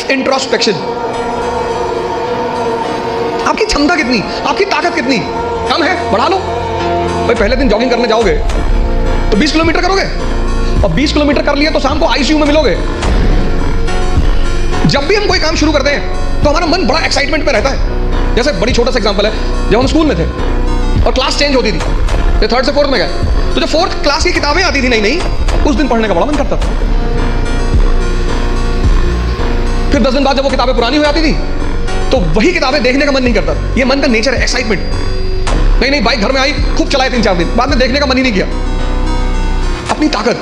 Self introspection. आपकी क्षमता कितनी, आपकी ताकत कितनी कम है, बढ़ा लो भाई। पहले दिन जॉगिंग करने जाओगे तो 20 किलोमीटर करोगे, और 20 किलोमीटर कर लिए तो शाम को आईसीयू में मिलोगे। जब भी हम कोई काम शुरू करते हैं तो हमारा मन बड़ा एक्साइटमेंट में रहता है। जैसे बड़ी छोटा सा एग्जांपल है, जब हम स्कूल में थे और क्लास चेंज होती थी, तो 3rd से 4th में गए, तो जब 4th क्लास की किताबें आती थी नई नई, उस दिन पढ़ने का बड़ा मन करता था। फिर 10 दिन बाद जब वो किताबें पुरानी हो जाती थी तो वही किताबें देखने का मन नहीं करता। ये मन का नेचर है, एक्साइटमेंट। नहीं बाइक घर में आई, खूब चलाए 3-4 दिन, बाद में देखने का मन ही नहीं किया। अपनी ताकत,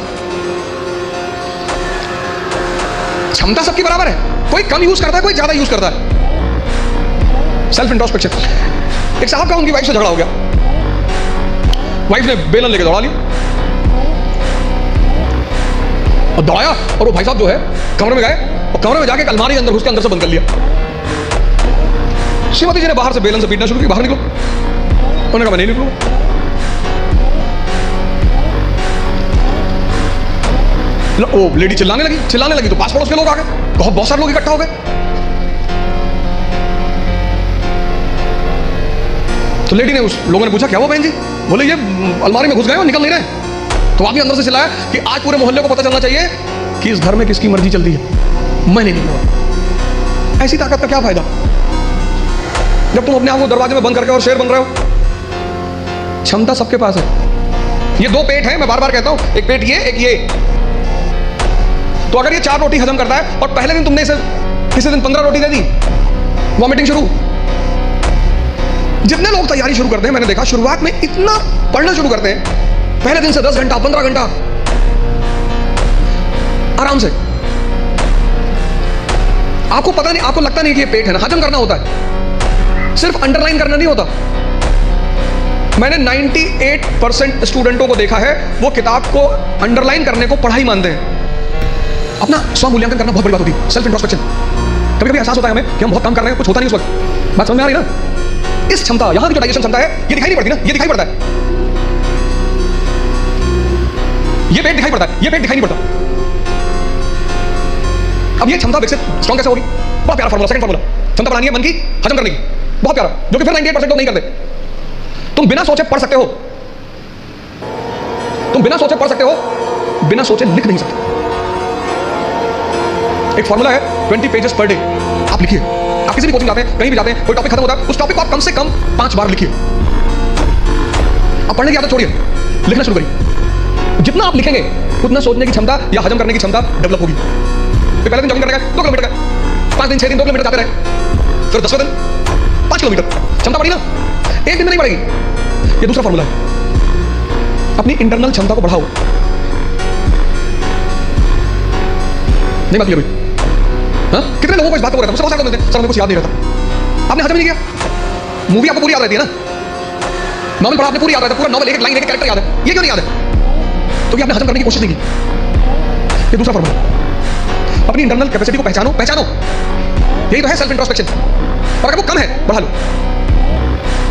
क्षमता सबकी बराबर है, कोई कम यूज करता है, कोई ज्यादा यूज करता है। Self introspection. एक साहब का उनकी वाइफ से झगड़ा हो गया, वाइफ ने बेलन लेके दौड़ा लिया और दौड़ाया, और वो भाई साहब जो है कमरे में गए और कमरे में जाके अलमारी के अंदर घुस के अंदर से बंद कर लिया। श्रीमती जी ने बाहर से बेलन से पीटना शुरू किया, बाहर निकलो। उन्होंने कहा मैं नहीं निकलूंगा। वो लेडी चिल्लाने लगी तो पास पड़ोस के लोग आ गए, बहुत सारे लोग इकट्ठा हो गए। तो लेडी ने, उस लोगों ने पूछा क्या वो बहन जी? बोले ये अलमारी में घुस गए और निकल नहीं रहे। तो आदमी अंदर से चिल्लाया कि आज पूरे मोहल्ले को पता चलना चाहिए कि इस घर में किसकी मर्जी चलती है, मैं नहीं निकलूंगा। ऐसी ताकत का क्या फायदा जब तुम अपने आप को दरवाजे में बंद करके और शेर बन रहे हो। क्षमता सबके पास है। ये 2 पेट है, मैं बार बार कहता हूं, एक पेट ये, एक ये। तो अगर ये 4 रोटी हजम करता है और पहले दिन तुमने इसे किसी दिन 15 रोटी दे दी, वॉमिटिंग शुरू। जितने लोग तैयारी शुरू करते हैं, मैंने देखा शुरुआत में इतना पढ़ना शुरू करते हैं, पहले दिन से 10 घंटा 15 घंटा आराम से। आपको पता नहीं, आपको लगता नहीं कि ये पेट है ना, हजम करना होता है, सिर्फ अंडरलाइन करना नहीं होता। मैंने 98% स्टूडेंटों को देखा है, वो किताब को अंडरलाइन करने को पढ़ाई मानते हैं। अपना स्व मूल्यांकन करना बहुत बड़ी बात होती है, सेल्फ इंट्रोस्पेक्शन। कभी कभी एहसास होता है हमें कि हम बहुत काम कर रहे हैं, कुछ होता नहीं उस वक्त। बात समझ में आ रही ना? इस क्षमता, यहां की जो डाइजेशन क्षमता है, ये दिखाई नहीं पड़ती ना, ये दिखाई पड़ता है। ये पेट दिखाई पड़ता है, ये पेट दिखाई नहीं पड़ता। अब ये क्षमता विकसित स्ट्रॉन्ग कैसे होगी? बहुत प्यारा फार्मूला, सेकंड फार्मूला। क्षमता बढ़ानी है मन की, हजम करने की, बहुत प्यारा, जो कि फिर 98% लोग नहीं करते। तुम बिना सोचे पढ़ सकते हो, तुम बिना सोचे पढ़ सकते हो, बिना सोचे लिख नहीं सकते। एक फार्मूला है 20 पेजेस पर डे। आप लिखिए, आप किसी भी कोचिंग जाते हैं, कहीं भी जाते हैं, कोई टॉपिक खत्म होता है, उस टॉपिक को आप कम से कम 5 बार लिखिए। आप पढ़ने की आदत छोड़िए, लिखना शुरू करिए। जितना आप लिखेंगे उतना सोचने की क्षमता या हजम करने की क्षमता डेवलप होगी। तो पहले दिन जॉगिंग करने गए 2 किलोमीटर गए, 5 दिन 6 दिन 2 किलोमीटर जाते रहे, फिर 10वें दिन 5 किलोमीटर, क्षमता बढ़ी ना? एक दिन में नहीं बढ़ेगी। ये दूसरा फार्मूला है, अपनी इंटरनल क्षमता को बढ़ाओ। नहीं बात क्लियर हुई? हाँ, कितने लोगों को इस बात को रहता है, मुझसे बहुत सारे लोग मिलते हैं, सर मुझे कुछ याद नहीं रहता। आपने हजम नहीं किया। मूवी आपको पूरी याद रहती है ना, नॉवल पढ़ा आपने पूरी याद रहता है, पूरा नॉवल एक एक लाइन एक एक कैरेक्टर याद है, ये क्यों नहीं याद है? क्योंकि आपने हजम करने की कोशिश नहीं की। ये दूसरा फार्मूला, अपनी इंटरनल कैपेसिटी को पहचानो। यही तो है सेल्फ इंट्रोस्पेक्शन। और अगर वो कम है, बढ़ा लो।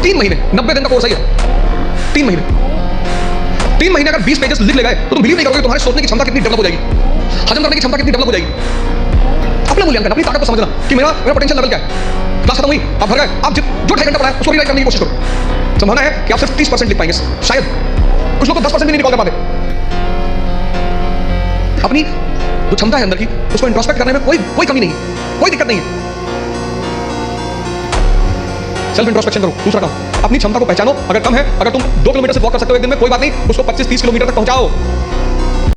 3 महीने, 90 दिन का कोर्स है ये। 3 महीने अगर 20 पेजेस लिख ले गए तो तुम बिलीव नहीं करोगे तुम्हारे सोचने की क्षमता कितनी डेवलप हो जाएगी, हजम करने की क्षमता कितनी डेवलप हो जाएगी। अपना मूल्यांकन, अपनी ताकत को समझना कि मेरा पोटेंशियल लेवल क्या है। क्लास खत्म हुई, आप घर गए, आप जो 2.5 घंटा पढ़ा है उसको रिवाइज करने की कोशिश करो। संभावना है कि आप सिर्फ 30% लिख पाएंगे, शायद। कुछ लोग तो 10% भी नहीं निकाल पाते। अपनी जो क्षमता है अंदर की, उसको इंट्रोस्पेक्ट करने में कोई कमी नहीं है, कोई दिक्कत नहीं है। सेल्फ इंट्रोस्पेक्शन करो। दूसरा काम, अपनी क्षमता को पहचानो। अगर कम है, अगर तुम 2 किलोमीटर से वॉक कर सकते हो एक दिन में, कोई बात नहीं, उसको 25-30 किलोमीटर तक पहुंचाओ।